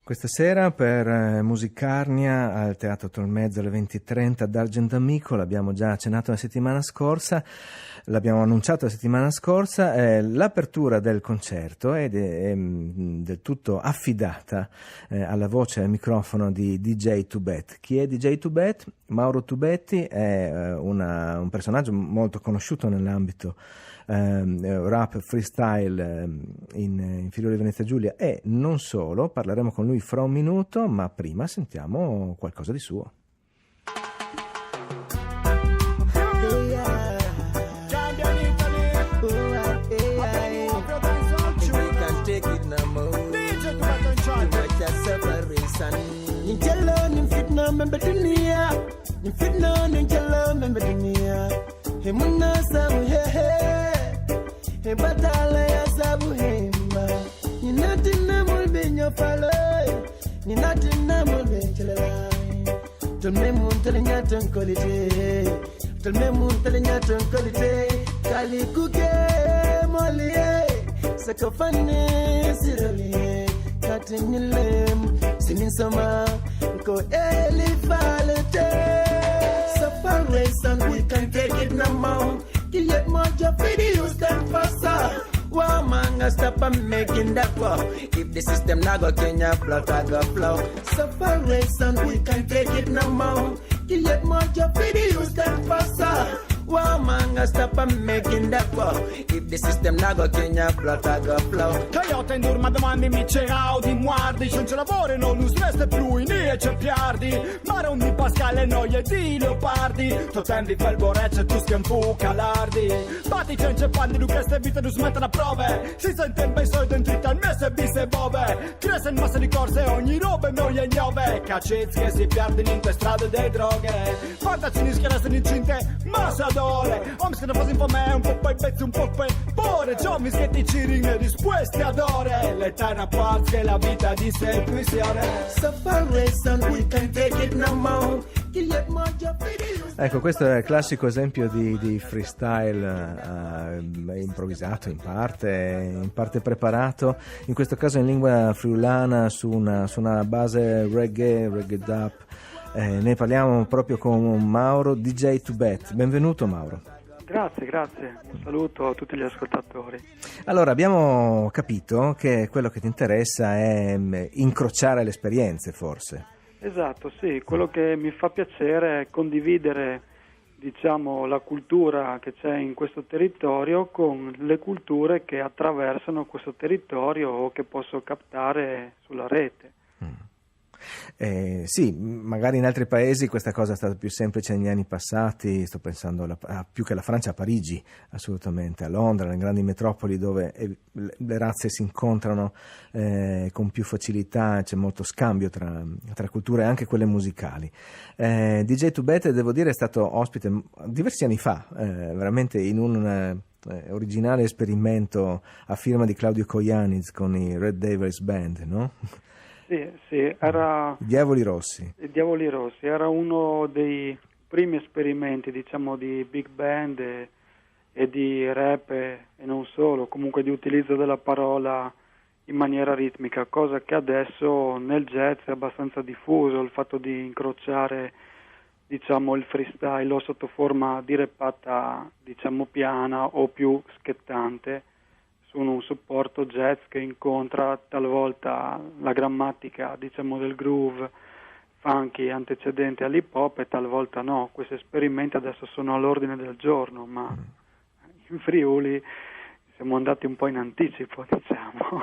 Questa sera per Musicarnia al Teatro Tolmezzo alle 20:30 ad Argentamico, l'abbiamo già accennato la settimana scorsa, l'abbiamo annunciato la settimana scorsa, l'apertura del concerto è del tutto affidata alla voce e al microfono di DJ Tubet. Chi è DJ Tubet? Mauro Tubetti è un personaggio molto conosciuto nell'ambito rap freestyle in Friuli Venezia Giulia e non solo. Parleremo con lui fra un minuto, ma prima sentiamo qualcosa di suo. He batala ya sabu hemba ni natina mul benyo palo ni natina mul benchela tul memun tel nyatan kolite tul memun tel nyatan kolite kali kuke molie sakafane sirali katinilem sinin sama ko elifalete so far away son we can take it no more. Kill it more, your video stand faster. Wow, man, I stop and making that flow. If the system not go Kenya, blood I go flow. Separation, we can't take it no more. Kill it more, your video stand faster. Wow, man, I stop and making that flow. If the system not go Kenya, blood I go flow. Toyota in durma domani mi c'è Audi, muardi, senza lavoro non lo stress più in e cerpiardi. Ma non di Pascale noie di leopardi. Tu tendi per borrecce tu schiampu calardi. Batti c'è panni di queste vite non smettono a prove. Si sente ben solo dentro al mese bise bove. Cresce in massa di corse ogni roba noie gnove. Cacizzi che si perdono in queste strade dei droghe. Fantaci che restano incinte, ma sa dole. Omis che ne fanno infame un po' poi pezzi un po' poi pure. Giovani che ti cirino disposti ad ore. L'eterna parte che la vita di semplicemente. Separation, we can't take it no more. Ecco, questo è il classico esempio di freestyle improvvisato in parte preparato, in questo caso in lingua friulana su una base reggae dub. Ne parliamo proprio con Mauro DJ Tubet. Benvenuto Mauro. Grazie, un saluto a tutti gli ascoltatori. Allora, abbiamo capito che quello che ti interessa è incrociare le esperienze, forse. Esatto, sì, quello che mi fa piacere è condividere, diciamo, la cultura che c'è in questo territorio con le culture che attraversano questo territorio o che posso captare sulla rete. Sì, magari in altri paesi questa cosa è stata più semplice negli anni passati, sto pensando più che alla Francia, a Parigi, assolutamente, a Londra, nelle grandi metropoli dove le razze si incontrano con più facilità, c'è molto scambio tra culture, anche quelle musicali. DJ Tubet, devo dire, è stato ospite diversi anni fa, veramente in un originale esperimento a firma di Claudio Coianiz con i Red Devils Band, no? Sì, era I Diavoli Rossi. I Diavoli Rossi era uno dei primi esperimenti, diciamo, di big band e di rap e non solo, comunque di utilizzo della parola in maniera ritmica, cosa che adesso nel jazz è abbastanza diffuso, il fatto di incrociare, diciamo, il freestyle o sotto forma di rappata, diciamo, piana o più schettante, un supporto jazz che incontra talvolta la grammatica, diciamo, del groove funky antecedente all'hip hop e talvolta no. Questi esperimenti adesso sono all'ordine del giorno, ma in Friuli siamo andati un po' in anticipo, diciamo.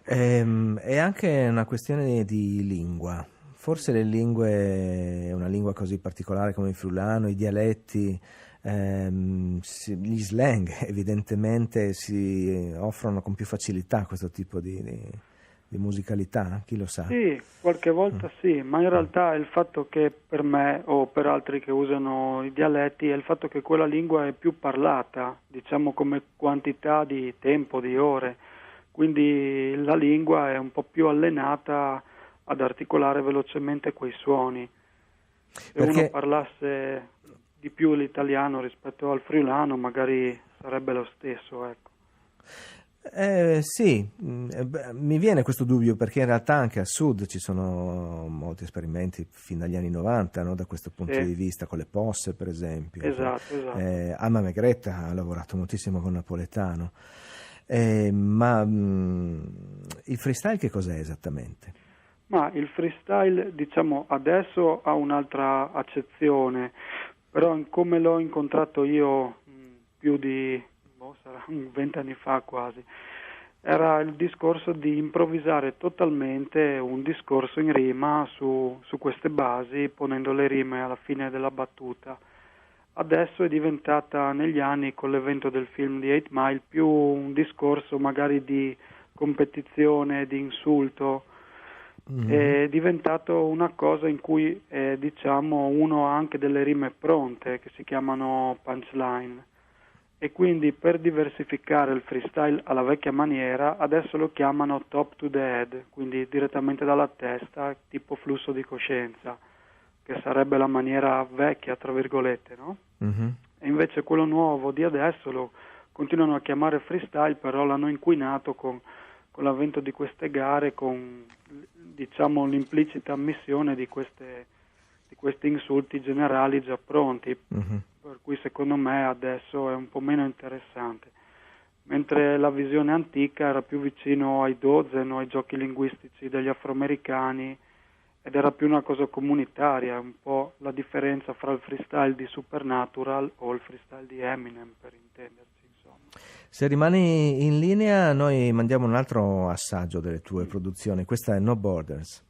È anche una questione di lingua. Forse le lingue, una lingua così particolare come il friulano, i dialetti, gli slang evidentemente si offrono con più facilità questo tipo di musicalità, chi lo sa? Sì, qualche volta sì, ma in realtà è il fatto che per me o per altri che usano i dialetti è il fatto che quella lingua è più parlata, diciamo, come quantità di tempo, di ore, quindi la lingua è un po' più allenata ad articolare velocemente quei suoni. Se uno parlasse di più l'italiano rispetto al friulano magari sarebbe lo stesso, ecco. Sì, mi viene questo dubbio perché in realtà anche al sud ci sono molti esperimenti fin dagli anni 90, no, da questo punto Sì. di vista, con le posse per esempio. Esatto. Alma Megretta ha lavorato moltissimo con Napoletano. Ma il freestyle che cos'è esattamente? Ma il freestyle, diciamo, adesso ha un'altra accezione, però come l'ho incontrato io più di, sarà 20 anni fa quasi, era il discorso di improvvisare totalmente un discorso in rima su queste basi, ponendo le rime alla fine della battuta. Adesso è diventata negli anni, con l'evento del film di 8 Mile, più un discorso magari di competizione, di insulto. È diventato una cosa in cui diciamo uno ha anche delle rime pronte che si chiamano punchline, e quindi per diversificare il freestyle alla vecchia maniera adesso lo chiamano top to the head, quindi direttamente dalla testa, tipo flusso di coscienza, che sarebbe la maniera vecchia tra virgolette, no? Mhm. E invece quello nuovo di adesso lo continuano a chiamare freestyle, però l'hanno inquinato con l'avvento di queste gare, con diciamo l'implicita ammissione di questi insulti generali già pronti, Mhm. per cui secondo me adesso è un po' meno interessante, mentre la visione antica era più vicino ai dozen o ai giochi linguistici degli afroamericani ed era più una cosa comunitaria, un po' la differenza fra il freestyle di Supernatural o il freestyle di Eminem, per intenderci, insomma. Se rimani in linea, noi mandiamo un altro assaggio delle tue produzioni. Questa è No Borders.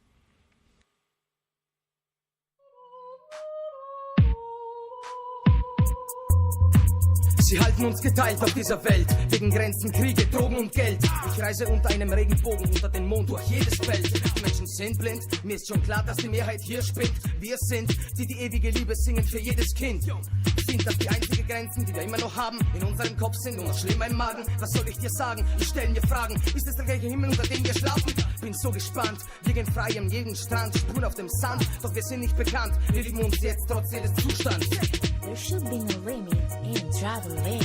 Sie halten uns geteilt auf dieser Welt, wegen Grenzen, Kriege, Drogen und Geld. Ich reise unter einem Regenbogen, unter den Mond, durch jedes Feld. Die Menschen sind blind, mir ist schon klar, dass die Mehrheit hier spinnt. Wir sind, die ewige Liebe singen für jedes Kind. Sind das die einzigen Grenzen, die wir immer noch haben? In unserem Kopf sind nur noch schlimmer im Magen. Was soll ich dir sagen? Ich stell mir Fragen. Ist es der gleiche Himmel, unter dem wir schlafen? Bin so gespannt, wir gehen frei am jeden Strand, Spuren auf dem Sand. Doch wir sind nicht bekannt, wir lieben uns jetzt trotz jedes Zustands. There should be no limit in traveling,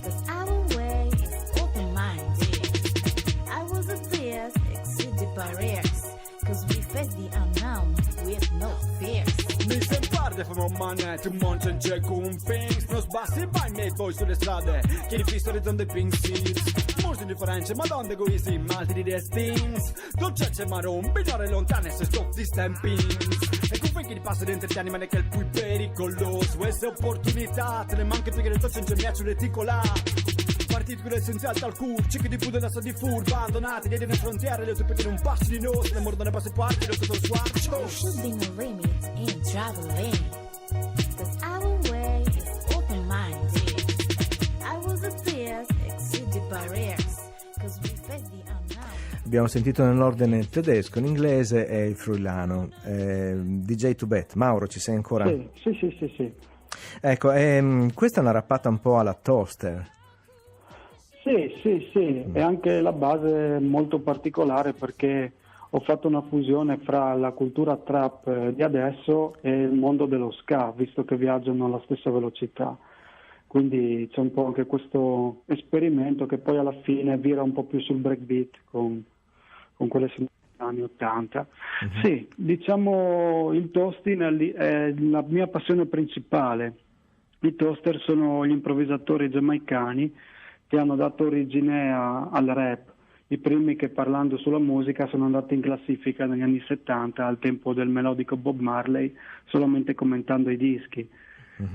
'cause our way is open-minded. I was at this, exceed the barriers, 'cause we face the unknown with no fears. Mi parte from Money to Mountain Jack con Pings. Non sbassi vai me voi sulle strade, che rifisso orizzonte Pink Seeds. Molti differenze, ma donde egoisti, malti di destins. Dolcezze marron, bignore lontane se stop di stampings. E con fake di passo dentro ti anima che è il più pericoloso. Queste opportunità, te le manche più che le tue senza miaccio reticola. Partiti con l'essenziale tal cur, cicchi di pude da di fur, abbandonati, dietro le frontiere, le tue pettine un passo di noi, le mordono passe parti, le tue sguardo. There should be no limit in traveling, 'cause our way is open-minded. I was at this, exceed the barriers, 'cause we face the unknown. Abbiamo sentito nell'ordine il tedesco, l'inglese e il friulano. DJ Tubet, Mauro, ci sei ancora? Sì. Ecco, questa è una rappata un po' alla Toaster. Sì, e anche la base è molto particolare perché ho fatto una fusione fra la cultura trap di adesso e il mondo dello ska, visto che viaggiano alla stessa velocità. Quindi c'è un po' anche questo esperimento che poi alla fine vira un po' più sul breakbeat con quelle anni 80. Sì, diciamo il toasting è la mia passione principale. I toaster sono gli improvvisatori giamaicani che hanno dato origine al rap. I primi che parlando sulla musica sono andati in classifica negli anni 70 al tempo del melodico Bob Marley, solamente commentando i dischi.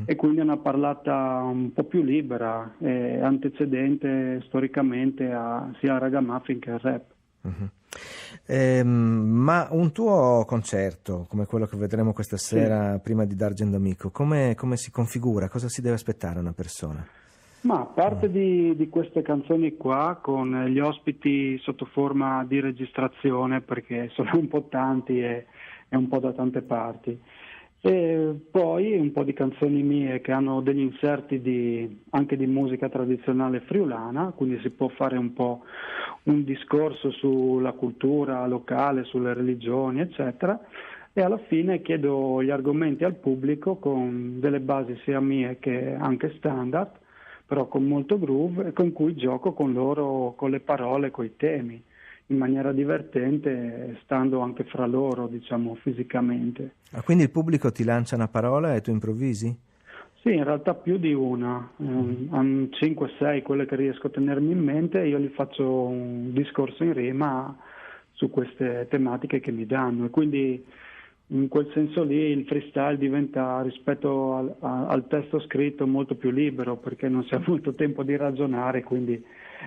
E quindi è una parlata un po' più libera, antecedente storicamente sia al ragamuffin che al rap. Ma un tuo concerto, come quello che vedremo questa sera prima di D'Argent Amico, come si configura? Cosa si deve aspettare una persona? Ma parte di queste canzoni qua con gli ospiti sotto forma di registrazione, perché sono un po' tanti e un po' da tante parti, e poi un po' di canzoni mie che hanno degli inserti anche di musica tradizionale friulana, quindi si può fare un po' un discorso sulla cultura locale, sulle religioni eccetera, e alla fine chiedo gli argomenti al pubblico con delle basi sia mie che anche standard, però con molto groove, e con cui gioco con loro, con le parole, con i temi, in maniera divertente, stando anche fra loro, diciamo, fisicamente. Ah, quindi il pubblico ti lancia una parola e tu improvvisi? Sì, in realtà più di una, 5-6 quelle che riesco a tenermi in mente, io gli faccio un discorso in rima su queste tematiche che mi danno, e quindi in quel senso lì il freestyle diventa, rispetto al testo scritto, molto più libero, perché non si ha molto tempo di ragionare, quindi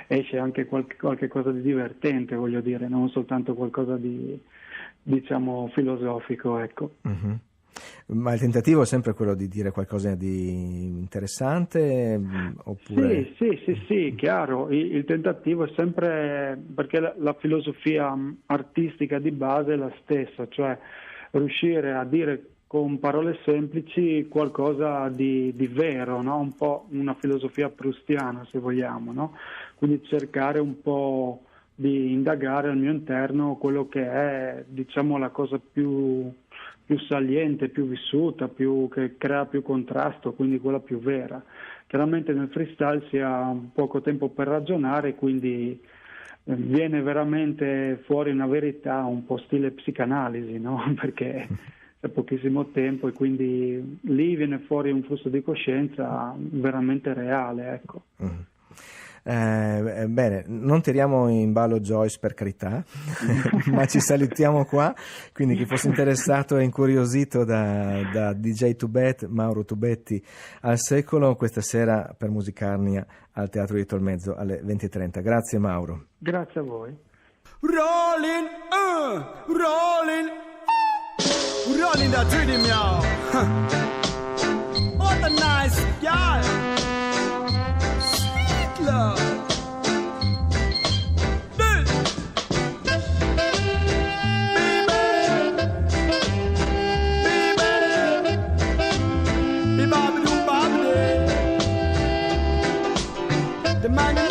esce anche qualche cosa di divertente, voglio dire, non soltanto qualcosa di, diciamo, filosofico, ecco. Mhm. Ma il tentativo è sempre quello di dire qualcosa di interessante, oppure... Sì, chiaro. Il tentativo è sempre, perché la filosofia artistica di base è la stessa, cioè riuscire a dire con parole semplici qualcosa di vero, no? Un po' una filosofia proustiana, se vogliamo, no? Quindi cercare un po' di indagare al mio interno quello che è, diciamo, la cosa più saliente, più vissuta, che crea più contrasto, quindi quella più vera. Chiaramente nel freestyle si ha poco tempo per ragionare, quindi viene veramente fuori una verità un po' stile psicanalisi, no? Perché c'è pochissimo tempo, e quindi lì viene fuori un flusso di coscienza veramente reale, ecco. Bene, non tiriamo in ballo Joyce, per carità, ma ci salutiamo qua, quindi chi fosse interessato e incuriosito da DJ Tubet, Mauro Tubetti al secolo, questa sera per Musicarnia al Teatro di Tolmezzo alle 20:30. Grazie Mauro. Grazie a voi. Rolling, rolling that rhythm, y'all. What a nice guy. Sweet love. The man in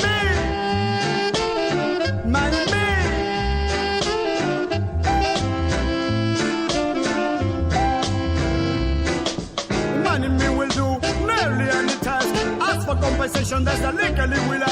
me. Will do nearly any task. Ask for compensation, that's the legally will